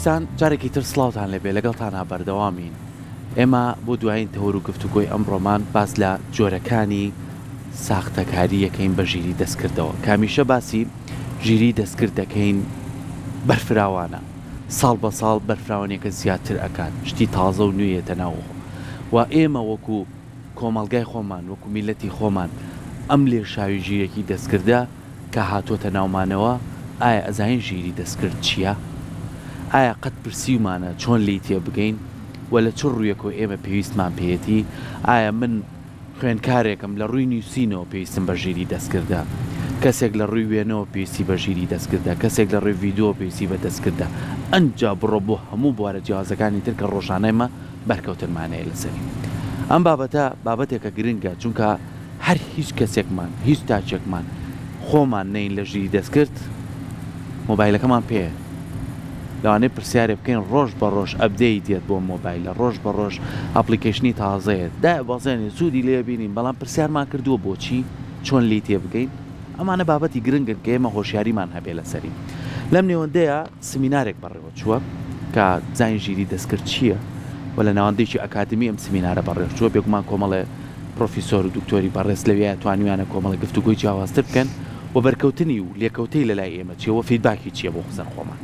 خۆشەویستان جارێکی تر سڵاوتان لەبێ لەگەڵتان بەردەوامین ئێمە بۆ دوایین تەوەر و گفتوگۆی ئەمڕۆمان باس لە جۆرەکانی ساختەکاری یەکەین بە ژیری دەستکردەوە کامیشە باسی ژیری دەستکرد دەکەین بەرفراوانە ساڵ بە ساڵ بەرفراوانێکە زیاتر ئەکات شتی تازە و نوێیەتە ناوەوە و ئێمە وەکو کۆمەڵگای خۆمان وەکو میلەتی خۆمان ئەم لێشاوی ژیرێکی دەستکردە کە هاتوۆتە ناومانەوە ئایا ئەزانین ژیری دەستکرد چییە؟ ئایا قەت پرسیومانە چۆن لی تێ بگەین و لە چ ڕوویەکەوە ئێمە پێویستمان پێێتی ئایا من خوێندکارێکم لە ڕووی نووسینەوە پێویستم بە ژیری دەستکردە کەسێک لە ڕووی وێنەوە پێویستی بە ژیری دەستکردە کەسێک لە ڕووی ڤیدیۆ پێویستی بە دەستکردە ئەنجا بڕۆ بۆ هەموو بوارە جیازەکانی تر کە ڕۆژانەیمە بەرکەوتنمانەیە لەسەری ئەم بابەتە بابەتێکە گرنگە چونکە هەر هیچ کەسێکمان هیچ تاچێکمان خۆمان نین لە ژیری دەستکرد مۆبایلەکەمان پێ لەوانەیە پرسیارێ بکەین ڕۆژ بە ڕۆژ ئەبدەی دێت بۆ مۆبایلە ڕۆژ بە ڕۆژ ئەپلیکیشنی تازەیەت دا بەزێنێ سوودی لێ بینین بەڵام پرسیارمان کردووە بۆچی چۆن لی تێ بگەین ئەمانە بابەتی گرنگن کە ئێمە هۆشیاریمان هەبێ لەسەری لەم نێوەندەیە سمینارێک بەڕێوە چووە کە زانین ژیری دەستکرد چییە و لە ناوەندێکی ئەکادمی ئەم سمینارە بەڕێوە بێگومان کۆمەڵێ پرۆفیسۆر و دکتۆری بەڕێز لەوێ توانیوانە کۆمەڵە گفتوگۆی جیاوازتر بکەن و بەرکەوتنی و لێکەوتەی لەلای ئێمە چیەوە فیدباکی چییە بۆ خزان خۆمان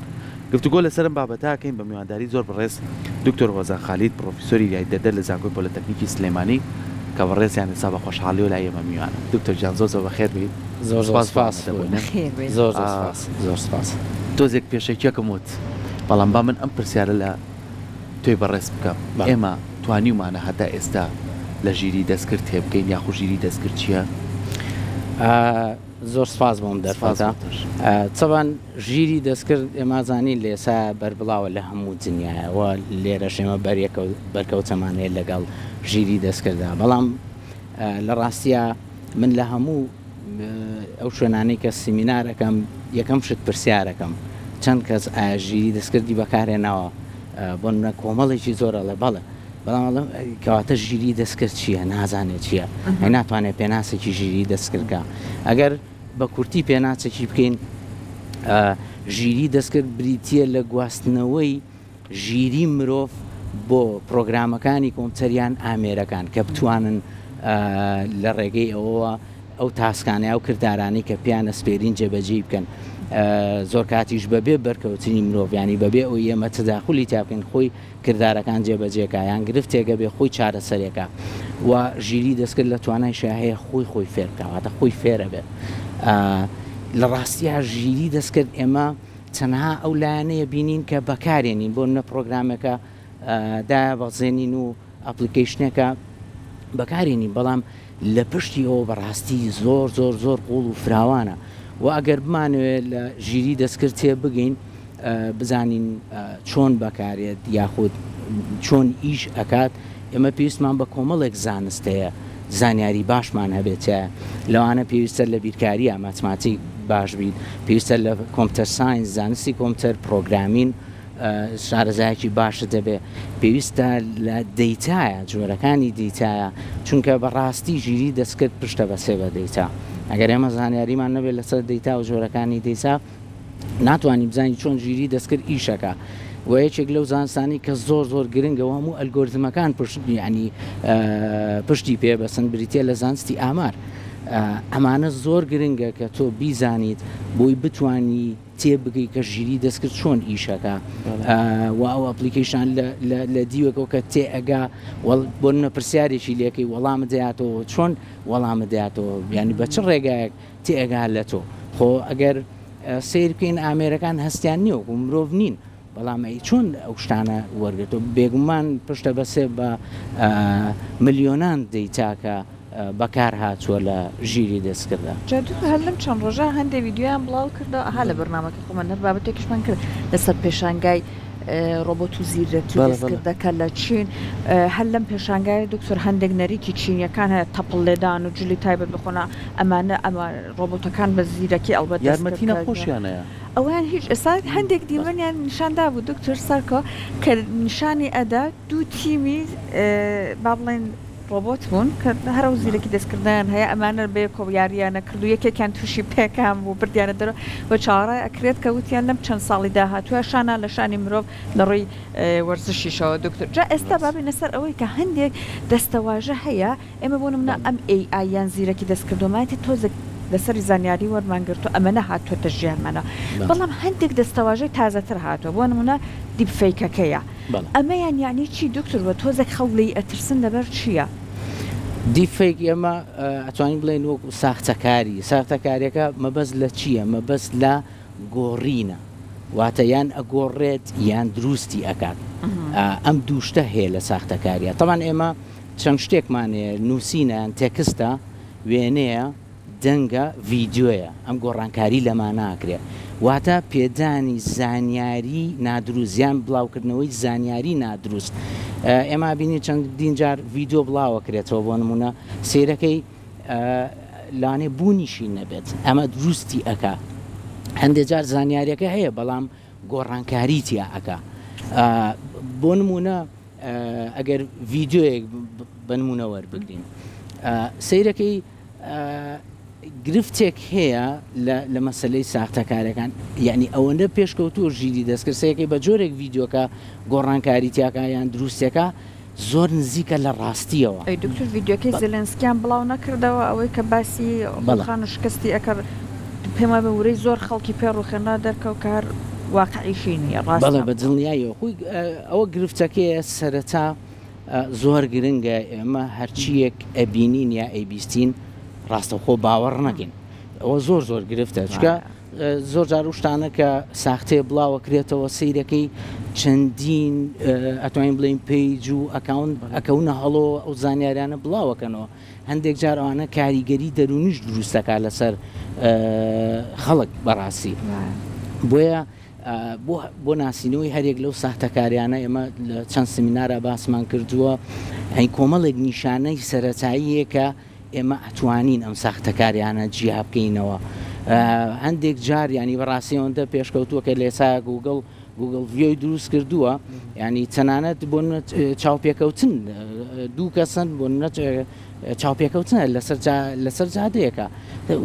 گفتوگۆ لەسەرم بابەتاکەین بە میوانداری زۆر بەڕێز دکتۆر هۆزان خالید پرۆفیسۆری یاریدەدەر لە زانکۆی پۆلیتەکنیکی سلێمانی کە بەڕێزیان حساب بە خۆشحاڵی و لای ئێمە میوانە دکتۆر جان زۆر زۆر بەخێر بیت زۆر سپاس تۆزێک پێشێکیەکەم وت بەڵام با من ئەم پرسیارە لە تۆی بەڕێز بکەم ئێمە توانیمانە هەتا ئێستا لە ژیری دەستکرد تێبگەین یاخو ژیری دەستکرد چییە؟ زۆر سپاس بۆم دەرفاتە چەبان ژیری دەستکرد ئێمازانی لێسا بەربڵاوە لە هەموو دنیاەوە لێرە شێمە بەرکەوتەمانەیە لەگەڵ ژیری دەستکردا بەڵام لە ڕاستیە من لە هەموو ئەو شوێنانەی کە سیمینارەکەم یەکەم شت پرسیارەکەم چەند کەس ئایا ژیری دەستکردی بەکارێنەوە بۆ منە کۆمەڵێکی زۆرە لە بەڵێ بەڵام کەواتە ژیری دەستکرد چییە نازانێت چییە ئەی ناتوانێت پێناسێکی ژیری دەستکردکە ئەگەر بە کورتی پێناچێکی بکەین ژیری دەستکرد بریتە لە گواستنەوەی ژیری مرۆڤ بۆ پرۆگرامەکانی کۆمپیوتەریان ئامێرەکان کە بتوانن لە ڕێگەی ئەوەوە ئەو تاسکانە و کردارانی کە پیانە سپێرین جێبەجێ بکەن زۆر کاتیش بەبێ بەرکەوتنی مرۆڤیانی بەبێ ئەو ئێمە تداخلی تاکەین خۆی کردارەکان جێبەجێکە یان گرفتێکە بێ خۆی چارەسەرێکە و ژیری دەستکرد لە توانای شاهەیە خۆی فێرکەواتە خۆی فێرە بێت لە ڕاستیە ژیری دەستکرد ئێمە تەنها ئەو لایەنەیە بینین کە بەکارێنین بۆ نە پرۆگرامەکە دا بەزێنین و ئەپلیکیشنەکە بەکارێنین بەڵام لە پشتی ئەوە بەڕاستی زۆر قوڵ و فراوانە و ئەگەر بمانوێت لە ژیری دەستکرد تێ بگەین بزانین چۆن بەکارێت یاخود چۆن ئیش ئەکات ئێمە پێویستمان بە کۆمەڵێک زانستەیە زانیاری باشمان هەبێتە لەوانە پێویستە لە بیرکاریە ماتماتیک باش بیت پێویستە لە کۆمپیوتەر ساینس زانستی کۆمپیوتەر پرۆگرامین شارەزایەکی باشە دەبێ پێویستە لە دەیتایە جۆرەکانی دیتایە چونکە بەڕاستی ژیری دەستکرد پشتە بەسێ بە دەیتا ئەگەر ئێمە زانیاریمان نەبێت لەسەر دەیتا و جۆرەکانی دەیتا ناتوانانی بزانین چۆن ژیری دەستکرد ئیشەکە و یەکێک لەو زانستانی کە زۆر گرنگەوە هەموو ئەلگۆریتمەکان ینی پشتی پێبەسن بریتە لە زانستی ئامار ئەمانە زۆر گرنگە کە تۆ بیزانیت بۆی بتانی تێبگەی کە ژیری دەستکرد چۆن ئیشەکە و ئەو ئەپلیکیشن لە دیوەکەەوە کە تێئگا بۆ نەپرسیارێکی لەکەی وەڵامە دەیاتەوە چۆن وەڵامە دەیاتەوە ینی بە چ ڕێگایەک تێئگا لە تۆ خۆ ئەگەر سیر بکەین ئامێرەکان هەستیان نییە و مرۆڤ نین بەڵام چۆن ئەو شتانە وەرگێتەوە بێگومان پشتە بەسێ بە ملیۆنان دەیتاکە بەکار هاتووە لە ژیری دەستکردە هەر لەم چەند ڕۆژە هەندێک ویددیویان بڵاو کردە ها لە بەرنامەکە خۆمان هەر بابەتێکیشمان کرد لەسەر پێشانگای ڕۆبۆت و زیرەتی دەستکردەکە لە چین هەر لەم پێشانگای دکتۆر هەندێک نەریتی چینیەکان هەیە تەپڵ لێدان و جولی تایبەت بخۆنا ئەمانە ئەمە ڕۆبۆتەکان بە زیرەکی ئەلبەت یارمەتی نەخۆشیانەیە ئەویان هیچ ئێستا هەندێک دیوەنیان نیشاندا بوو دکتۆر سەرکۆ کە نیشانی ئەدا دوو تیمی با بڵێن ڕۆبۆت بوون کە هەرە و زیرەکی دەستکردیان هەیە ئەمانە بەیەکۆ یاریانە کردو یەکێکیان تووشی پێکان بوو بردیانە دەرەوە بە چاڕای ئەکرێت کە وتیان لەم چەند ساڵی داهاتووە شانە لە شانی مرۆڤ لە ڕۆی وەرزشیشەوە دکتۆر جا ئێستا بابینە سەر ئەوەی کە هەندێک دەستەواژە هەیە ئێمە بۆ نمونە ئەم ئایان زیرەکی دەستکردوماتی تۆزێک لەسەری زانیاری وەرمانگرتو ئەمەە هاتووەتە ژیانمانە بەڵام هەندێک دەستەواژەی تازەتر هاتووە بۆ نمونە دیپفەیکەکەیە ئەمەیان یعنی چی دکتۆر بە تۆزێک خەوڵی ئەترسن لەبەر چییە؟ دیفێک ئێمە ئەتوانین بڵێن وەکو ساختەکاریەکە مەبەست لە چییە؟ مەبەست لە گۆڕینە واتە یان ئەگۆڕێت یان دروستی ئەکات ئەم دووشتە هەیە لە ساختەکاریە تەمان ئێمە چەند شتێکمانەیە نووسینیان تێکستە وێنەیە دەنگە ڤیددیۆیە ئەم گۆڕانکاری لەمان ناکرێت واتە پێدانی زانیاری نادروستیان بڵاوکردنەوەی زانیاری نادروست ئێمە بینی چەند دینجار ڤیددیۆ بڵاوەکرێتەوە بۆ نمونە سیرەکەی لانێ بوونیشی نەبێت ئەمە دروستی ئەکا هەندێک جار زانیاریەکە هەیە بەڵام گۆڕانکاری تیا ئەکا بۆ نمونە ئەگەر ڤیددیۆیەک بنمونە وەربگرین سیرەکەی گرفتێک هەیە لە مەسلەی ساختەکارەکان یعنی ئەوەندە پێشکەوتووە ژیری دەستکردسەکەی بە جۆرێک ڤیددیۆکە گۆڕانکاری تیاکە یان دروستەکە زۆر نزیکە لە ڕاستیەوە دکتۆر ڤیددیۆکەی زلێنسکیان بڵاو نەکردەوە ئەوەی کە باسی بەڵخان شکستی ئەکە پێما بە ورەی زۆر خەڵکی پێڕوخێنا دەرکەوت کار واقعیشی نیە ڕاستە بە دڵنیایەوە خۆی ئەوە گرفتەکەی سەرەتا زۆر گرنگە ئێمە هەرچیەک ئەبینین یا ئەیبیستین ڕاستەخۆ باوەڕ نەکەین ئەوە زۆر گرفتە چکە زۆر جار شتانە کە ساختەیە بڵاوەکرێتەوە سیرەکەی چەندین ئەتوانین بڵین پیج و ئەکەونە هەڵۆ ئەو زانیاریانە بڵاوەکەنەوە هەندێک جار ئەوانە کاریگەری دەرونیش دروستەکە لەسەر خەڵک بەڕاستی بۆیە بۆ ناسینەوەی هەرێک لەو ساختەکاریانە ئێمە لە چەند سمینارە باسمان کردووە هەی کۆمەڵێک نیشانەی سەرەتاییەکە ئێمە ئەتوانین ئەم ساختەکاریانە جیا بکەینەوە هەندێک جار ینی بەڕاستیەوەندە پێشکەوتووە کە لێسا گوگڵ ڤیۆی دروست کردووە ینی تەنانەت بۆ چاوپێکەوتن دوو کەسن بۆ چاوپێکەوتنە لەسەر جادەیەەکە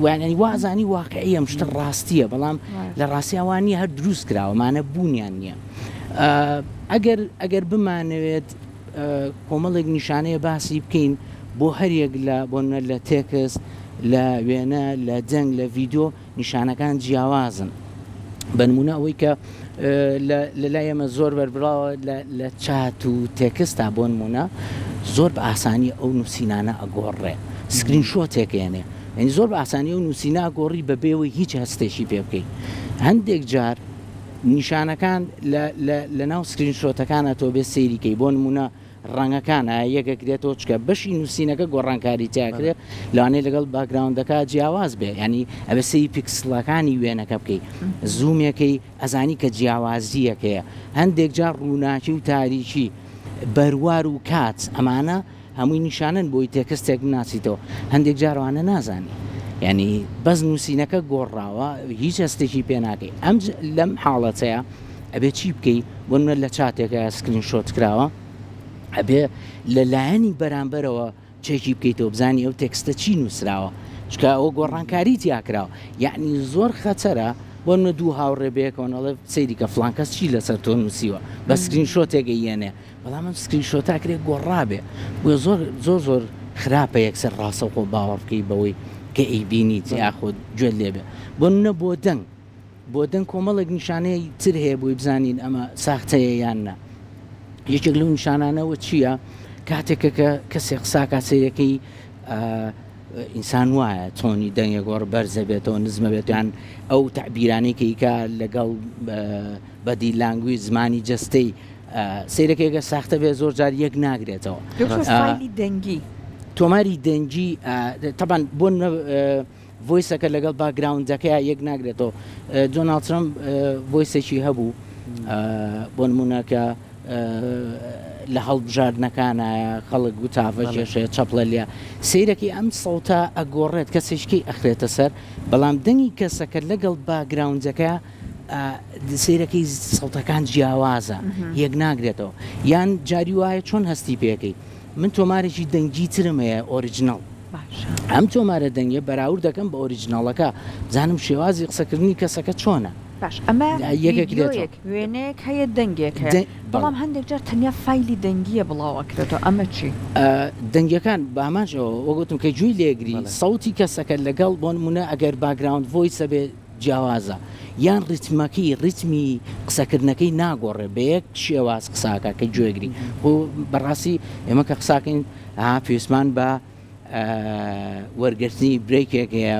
وانانی وازانی واقعی ئەم شتە ڕاستیە بەڵام لە ڕاستیاوانی هەر دروست کراوەمانە بوونیان نییە ئەگەر بمانەوێت کۆمەڵێک نیشانەیە باسی بکەین بۆ هەرێک بۆنە لە تێکست لە وێنە لە دەنگ لە ڤیددیۆ نیشانەکان جیاوازن بنمونە ئەوەی کە لەلای ئێمە زۆر بەربراوە لە چات و تێکستا بۆ نمونە زۆر بە ئاسانی ئەو نووسینانە ئەگۆڕێ سکرین شۆتێکێنێ یعنی زۆر بە ئاسانی ئەو نووسینا گۆڕی بەبێەوەی هیچ هەستێکی پێ بکەیت هەندێک جار نیشانەکان لە ناو سکرین شۆتەکانە تۆ بێ سەیریکەی بۆ نمونە ڕەنگەکانە یەکەکرێتەوە چکە بەشی نووسینەکە گۆڕانکاری تیاکرێت لەوانەیە لەگەڵ باگراوندەکە جیاواز بێ ینی ئەبێ سەی پیکسڵەکانی وێنەکە بکەیت زوومێکەی ئەزانی کە جیاوازیەکەیە هەندێک جار ڕووناکی و تاریکی بەروار و کات ئەمانە هەمووی نیشانن بۆی تێکستێک بناسیتەوە هەندێک جاروانە نازانی ینی بەس نووسینەکە گۆڕاوە هیچ هەستێکی پێ ناکەی ئەم لەم حاڵەتەیە ئەبێ چی بکەیت بۆ منە لە چاتێکە سکرین شۆت کراوە ئەبێ لەلایەنی بەرامبەرەوە چێکی بکەیتەوە بزانی ئەو تێکستە چی نووسراوە چکە ئەوە گۆڕانکاری تیاکراوە یعنی زۆر خەتەرە بۆ منە دوو هاوڕێ بەیەکەوەڵێ سەیری کە فڵانکەس چی لەسەر تۆ نووسیوە بە سکرین شۆتێکە یێنێ بەڵام ئەم سکرین شۆتاکرێت گۆڕابێ بۆ زۆر خراپە یەکسەر ڕاستەوخۆ باوەڕ بکەی بەوەی کە ئەیبینیت یاخۆ گوێت لێبێ بۆ منە بۆ دەنگ کۆمەڵێک نیشانەی تر هەیە بۆی بزانین ئەمە ساختەیە یاننا یەکێک لەو نیشانانەوە چییە کاتێکە کە کەسێک قساکە سەیرەکەی ئینسان وایە چۆنی دەنگە گۆڕ بەرزە بێتەوە نزمە بێتیان ئەو تعبیرانێکیکە لەگەڵ بەدی لانگوی زمانی جستەی سیرەکێکە ساختە بێ زۆر جار یەک ناگرێتەوە دەنگی تۆماری دەنگی تەبان بۆ ڤۆیسەکە لەگەڵ باگراوندەکەی یەک ناگرێتەوە دۆناڵد ترەمپ ڤۆیسێکی هەبوو بۆ نمونەکە لە هەڵبژاردنەکانە خەڵک گوتافە کێشەیە چەپڵە لێ سیرەکی ئەم سەوتە ئەگۆڕێت کەسێکی ئەخرێتە سەر بەڵام دەنگی کەسەکە لەگەڵ باگراوندەکە سیرەکەی سەوتەکان جیاوازە یەک ناگرێتەوە یان جاری وایە چۆن هەستی پێەکەی من تۆمارێکی دەنگی ترم هەیە ئۆریجنال ئەم تۆمارە دەنگە بەراورد دەکەم بە ئۆریجناڵەکە بزانم شێوازی قسەکردنی کەسەکە چۆنە باش ئەمە وێنەیەک هەیە دەنگێک بەڵام هەندێک جار تەنیا فایلی دەنگیە بڵاوەکرێتەوە ئەمە چی دەنگەکان باماژەوە وەگوتم کە جووی لێگری سەوتی کەسەکە لەگەڵ بۆ نمونە ئەگەر باگراوند ڤۆیسە بێ جیاوازە یان ڕیتمی قسەکردنەکەی ناگۆڕێ بە یەک شێواز قساکە کە گوێگری بۆ بەڕاستی ئێمە کە قساکەین پێویستمان بە وەرگرتنی برێکێک هەیە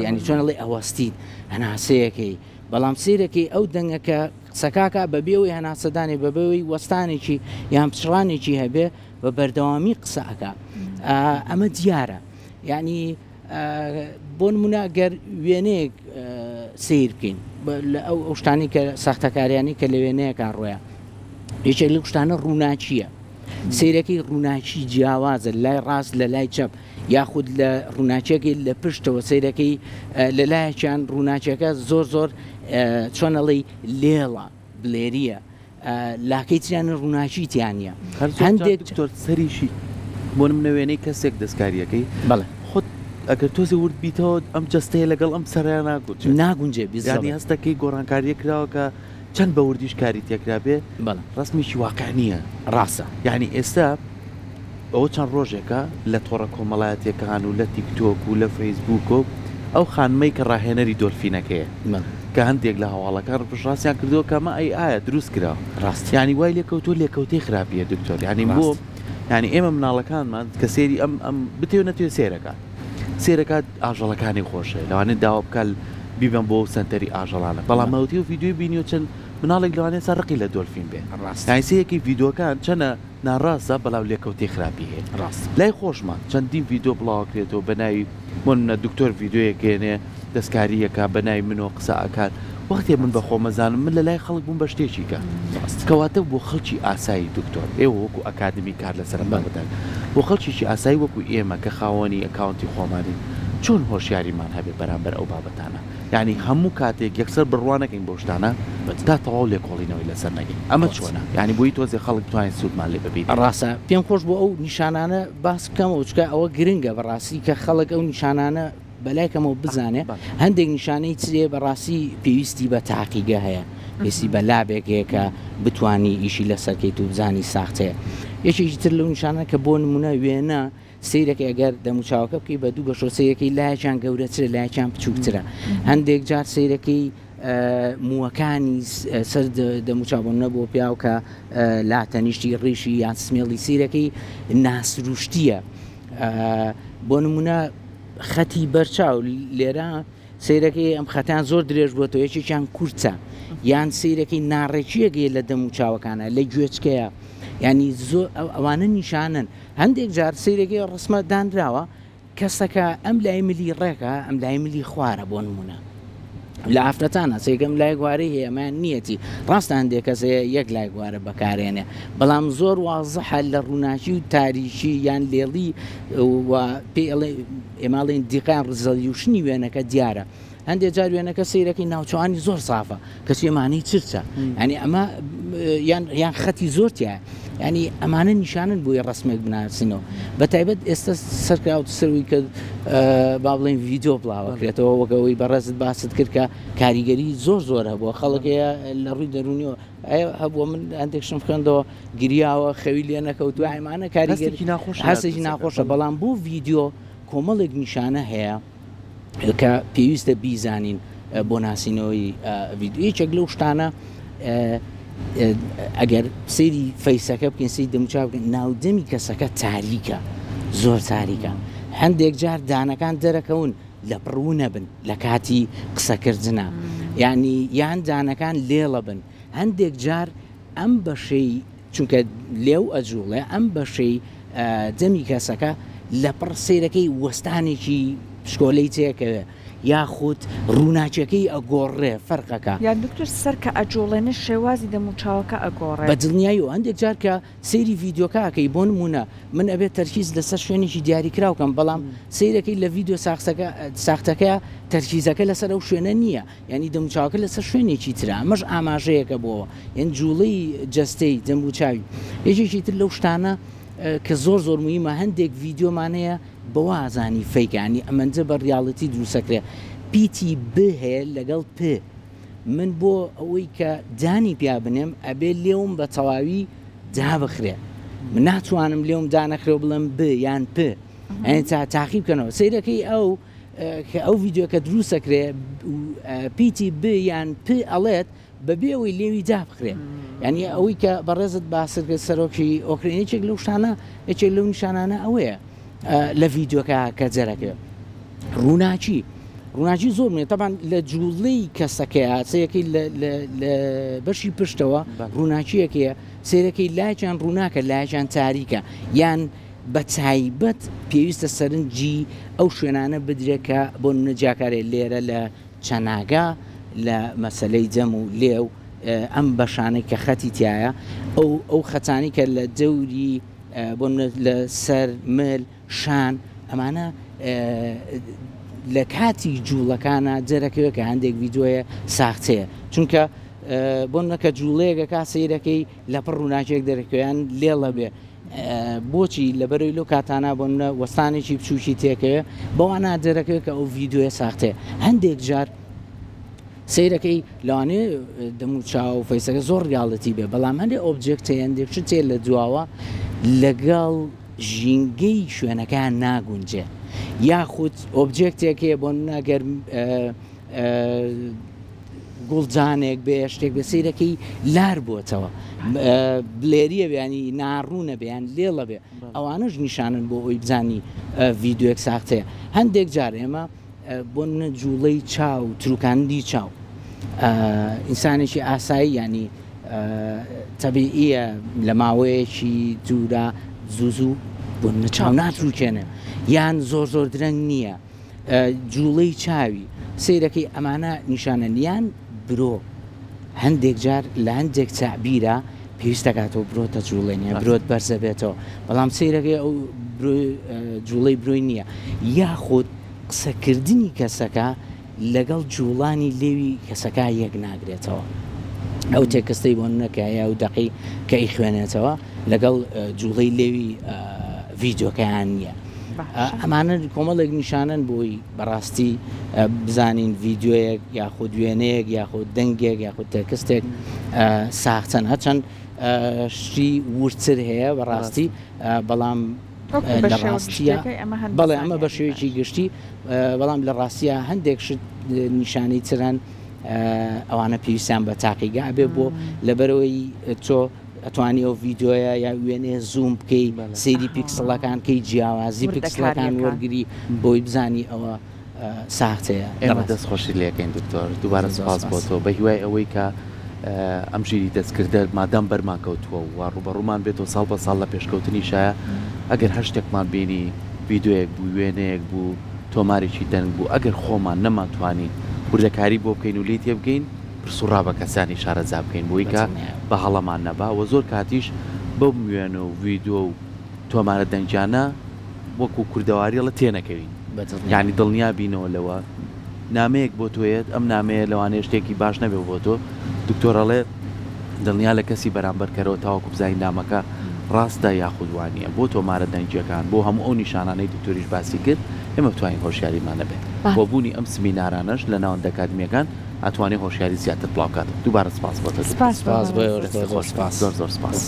ینی چۆنەڵێ ئەوەستین هەناسەیەکەی بەڵام سیرەکەی ئەو دەنگەکە قسەکاکە بەبێەوەی هەناسەدانی بەبەوەی وەستانێکی یان پچڕانێکی هەبێ بە بەردەوامی قسەکە ئەمە دیارە یعنی بۆ نمونە گەر وێنەیەک سیر بکەین ئەو شتانی کە ساختەکاریانی کە لە وێنەیەکان ڕۆیە یەکێک لەو شتانە ڕووناچیە سیرەکەی ڕووناچی جیاوازە لای ڕاست لە لای چەپ یاخود لە ڕووناچێکی لە پشتەوە سیرەکەی لە لایەکیان ڕووناچەکە زۆر چۆنەڵی لێڵە بلێریە لاکەی تریانە ڕووناچی تیانە هەندێک سەریشی بۆ منە وێنەی کەسێک دەستکاریەکەی بەڵێ خۆت ئەگەر تۆزی ورد بیتەوە ئەم جستەیە لەگەڵ ئەم سەریا ناگونجێ بیزانی هەستەکەی گۆڕانکاریە کراوەکە چەند بە وردیش کاری تێکرا بێ ڕستمیشی واقع نییە ڕاستە یعنی ئێستا ئەوە چەند ڕۆژێکە لە تۆڕە کۆمەڵایەتێکان و لە تیکتۆک و لە فەیسبووک و ئەو خانمەی کە ڕاهێنەری دۆلفینەکەیە کە هەندێک لە هەواڵەکان پشڕاستیان کردەوە کەمە ئایا دروست کرا ڕاست ینی وای لێکەوتۆ لێکەوتەی خراپیە دکتۆر ینی بۆ ینی ئێمە مناڵەکانمان کە سێری ئەم بتێو نەتوێ سێرەکە سێرەکات ئاژەڵەکانی خۆشە لەوانێت داوا بکەل بیبم بۆ سنتەری ئاژەڵانە بەڵام ئەوتی و ڤیددیۆی بینیۆ چەند مناڵێک لەوانێت سەرڕقی لە دۆلفین بێ ڕاستایسەیەکی ڤیددیۆکان چەنە ناڕاستە بەڵاو لێکەوتی خراپی هەیە ڕاست لای خۆشمان چەندین ڤیددیۆ بڵاوکرێتەوە بە ناوی منە دکتۆر ڤیددیۆیەکێنێ دەستکاریەکە بە ناوی منەوە قسە ئاکات وەختێ من بە خۆمەزانم من لە لای خەڵک بووم بە شتێکی کە کەواتە بۆ خەڵکی ئاسایی دکتۆر ئێوە وەکو ئەکادمی کار لەسەر بابەتان بۆ خەڵکیی ئاسایی وەکو ئێمە کە خاوەنی ئەکاونتی خۆمانی چۆن هۆشیاریمان هەبێ بەرامبەر ئەو بابەتانە یعنی هەموو کاتێک یەکسەر بڕوانەکەین بۆ شتانە تا تەواو لێکۆڵینەوەی لەسەر نەگەین ئەمە چۆنە ینی بۆی تۆزی خەڵک توانین سوودمان لێ ببیت ڕاستە پێم خۆش بۆ ئەو نیشانانە باس بکەمەوە چکە ئەوە گرنگە بەڕاستی کە خەڵک ئەو نیشانانە بەلایکەمەوە بزانێ هەندێک نیشانەی چرێ بەڕاستی پێویستی بە تاقیگە هەیە پێویستی بە لابێکەیە کە بتانی ئیشی لەسەرکەیت و بزانی ساختەیە یەکێکی تر لەو نیشانە کە بۆ نمونە وێنە سیرەکە ئەگەر دەموچاوەکە بکەی بە دوو بە شۆسەیەکەی لایەکیان گەورەترە لایەکیان بچووکترە هەندێک جار سیرەکەی مووەکانی سەر دەموچاوبوون نەبوو پیاو کە لاتەنیشتی ڕیشی یان سمێڵی سیرەکەی ناسروشتیە بۆ نمونە خەتی بەرچاو لێرە سیرەکەی ئەم خەتیان زۆر درێژ بووەوە یەکێکیان کورتە یان سیرەکەی ناڕێکیەگەی لە دەموچاوەکانە لە گوێچکەیە ینی زۆر ئەوانە نیشانن هەندێک جار سیرەکەی ڕسمە دانراوە کەسەکە ئەم لای ملی ڕێکە ئەم لای ملی خوارە بۆ نمونە لە ئافرەتانە سێگەم لای گوارەی هەیەمان نیەتی ڕاستە هەندێک کەسەیە یەک لای گوارە بەکارێنێ بەڵام زۆر وازەحە لە ڕووناچی و تاریشی یان لێڵی پێ ئێماڵێن دیقان ڕزەلیوشنی وێنەکە دیارە هەندێک جار وێنەکە سیرەکەی ناوچوانی زۆر سافە کەس ئێمانەی چرچە ینی ئەمە یان خەتی زۆرتیە ینی ئەمانە نیشانن بۆی ڕسمێک بناسینەوە بە تایبەت ئێستا سەرکراوت سروی کە با بڵێن ڤیددیۆ بڵاوەکرێتەوە وەگەوەی بەڕێزت باست کرد کە کاریگەری زۆر هەبووە خەڵکەیە لە ڕووی دەرونیەوە هەبووە من هەندێک شم خوێندەوە گریاوە خەوی لێ نەکەوتووە ئەمانە کاریگەری هەستێکی ناخۆشە بەڵام بۆ ڤیددیۆ کۆمەڵێک نیشانە هەیە کە پێویستە بیزانین بۆ ناسینەوەی ڤیددیۆ یەکێک لەو شتانە ئەگەر سەیری فەیسەکە بکەین سەیری دەموچاو بکەین ناودەمی کەسەکە تاریکە زۆر تاریکە هەندێک جار دانەکان دەرەکەون لە پڕوو نەبن لە کاتی قسەکردنە یعنی یان دانەکان لێڵە بن هەندێک جار ئەم بەشەی چونکە لێو ئەجوڵێ ئەم بەشەی دەمی کەسەکە لە پڕ سیرەکەی وەستانێکی پشکۆلەی تێکەوێ یاخود ڕووناچەکەی ئەگۆڕێ فەرقەکە یان دکتۆر سەر کە ئەجۆڵێنە شێوازی دەموچاوەکە ئەگۆڕێ بە دڵنیایی و هەندێک جار کە سەیری ڤیددیۆکەکەی بۆ نمونە من ئەبێت تەرکیز لەسەر شوێنێکی دیاریکراوکەم بەڵام سیرەکەی لە ڤیددیۆ ساختەکە تەرکیزەکە لەسەر ئەو شوێنە نییە ینی دەموچاوەکە لەسەر شوێنێکی ترە ئەمەش ئاماژەیەکە بۆەوە یان جوڵەی جەستەی دەموچاوی یەکێکی تر لەو شتانە کە زۆر مویمە هەندێک ڤیددیۆمانەیە بەوازانی فەیکانی ئەمەندە بە ریاڵەتی دروسەکرێ پیتی ب هەیە لەگەڵ پ من بۆ ئەوەی کە دانی پیا بنێم ئەبێ لێوم بە تەواوی دا بخرێ من ناتوانم لێوم دانەخرێ بڵم ب یان پ تا تاقی بکەنەوە سیرەکەی ئەو ڤیددیۆکە دروسەکرێ پیتی ب یان پ ئەڵێت بەبێەوەی لێوی دا بخرێ ینی ئەوەی کە بەڕێزت باسرگە سەرۆکی ئۆکرینێکێک لەو شانە یەکێک لەو نیشانانە ئەوەیە لە ڤیددیۆکە کە جەرەکە ڕووناچی زۆر منێ تەبان لە جوڵەی کەسەکەی سەیەکەی لە بەشی پشتەوە ڕووناچیەکەیە سێرەکەی لایان ڕووناکە لایان تاریکە یان بە تایبەت پێویستە سەرنجی ئەو شوێنانە بدرێکە بۆ نەجاکارێت لێرە لە چەناگا لە مەسلەی جەم و لێو ئەم بەشانەی کە خەتی تایە ئەو خەتانی کە لە دەوری بۆ لە سەر مل شان ئەمانە لە کاتی جوڵەکانە جەرەکەوێت کە هەندێک ڤیددیۆیە ساختەیە چونکە بۆ نەکە جوڵەیەکە کا سیرەکەی لە پڕ ڕووناچێک دەرەکەیان لێڵە بێ بۆچی لەبەرەوەی لەو کاتانە بۆ وەستانێکی بچووکی تێکەوێ بەوانە دەرەکەوێت کە ئەو ڤیددیۆیە ساختەیە هەندێک جار سیرەکەی لەوانێ دەموچاو و فەیسەکە زۆر ریاڵەتی بێ بەڵام هەندێک ئۆبجێکتە هەندێک تێ لە دواوە لەگەڵ ژینگەی شوێنەکان ناگونجێ یاخود ئۆبجێکتێکێ بۆ ناگەر گوڵجانێک بێ شتێک بە سیرەکەی لار بووتەوە بلێریە بێنی ناڕوونە بێیان لێڵە بێ ئەوانش نیشانن بۆ ئەوی بزانی ڤیددیۆک ساختەیە هەندێک جار ئێمە بۆ جوڵەی چاو تروکاندی چاو ئینسانێکی ئاسایی ینی تەبیعیە لە ماوەیەکی دوورە زوو بۆ چاو ناتروکێنێ یان زۆر درەنگ نییە جوڵەی چاوی سیرەکەی ئەمانە نیشانە یان برۆ هەندێک جار لە هەندێک تعبیرە پێویستەکاتەوە برۆتە جوڵێنە برۆت بەرزە بێتەوە بەڵام سیرەکەی ئەو جوڵەی برۆی نییە یاخود قسەکردنی کەسەکە لەگەڵ جوڵانی لێوی کەسەکە یەک ناگرێتەوە ئەو تێکستەی بۆ نەکایە و دەقی کە ئی خوێنێتەوە لەگەڵ جوڵەی لێوی ڤیددیۆکەیان نییە ئەمانە کۆمەڵێک نیشانن بۆی بەڕاستی بزانین ڤیددیۆیەک یاخود وێنەیەک یاخود دەنگێک یاخود تێکستێک ساختن هەچەند شتی ورتر هەیە بەڕاستی بەڵام لە ڕاستیە بەڵێ ئەمە بە شێوەیەکی گشتی بەڵام لە ڕاستیە هەندێک شت نیشانەی ترن ئەوانە پێویستیان بە تاقیگا بێ بۆ لەبەرەوەی تۆ ئەتوانی ئەو ڤیددیۆیە یا وێنێ زوم بکەی سەیری پیکسڵەکان کەی جیاوازی پیکسلەکان وەرگری بۆی بزانی ئەوە ساختەیە ئێمە دەستخۆشی لەکەین دکتۆر دووبارە سپاس بۆ تۆ بە هیوای ئەوەی کە ئەم ژیری دەستکردە مادام بەرمان کەوتووە و ڕوبەڕوومان بێتەوە ساڵ بە ساڵ لە پێشکەوتنی شایە ئەگەر هەر شتێکمان بینی ڤیددیۆیەک بوو وێنەیەک بوو تۆمارێکی دەنگ بوو ئەگەر خۆمان نەماتوانی وردەکاری بۆ بکەین و لی تێ بگەین پرسوڕا بە کەسانی شارەزا بکەین بۆی کە بە هەڵەمان نەبا و زۆر کاتیش بەو وێنە و ڤیددیۆ و تۆمارە دەنگجانە وەکو کوردەواریڵە تێنەکەوین یعنی دڵنیا بینەوە لەوە نامەیەک بۆ تۆیت ئەم نامەیە لەوانەیە شتێکی باش نەبێ بۆ تۆ دکتۆرەڵێ دڵنیا لە کەسی بەرامبەرکەرەوە تاوەکو بزانین نامەکە ڕاستە یاخودوانیە بۆ تۆمارە دەنگیەکان بۆ هەموو ئەو نیشانانەی دکتۆریش باسی کرد ئێمە بتوانین هۆشیاریمانە بێت بۆ بوونی ئەم سمینارانەش لە ناوەندە ئەکادمیەکان ئەتوانێت هۆشیاری زیاتر بڵاوکات دووبارە سپاس بۆ تۆ سپاس زۆر سپاس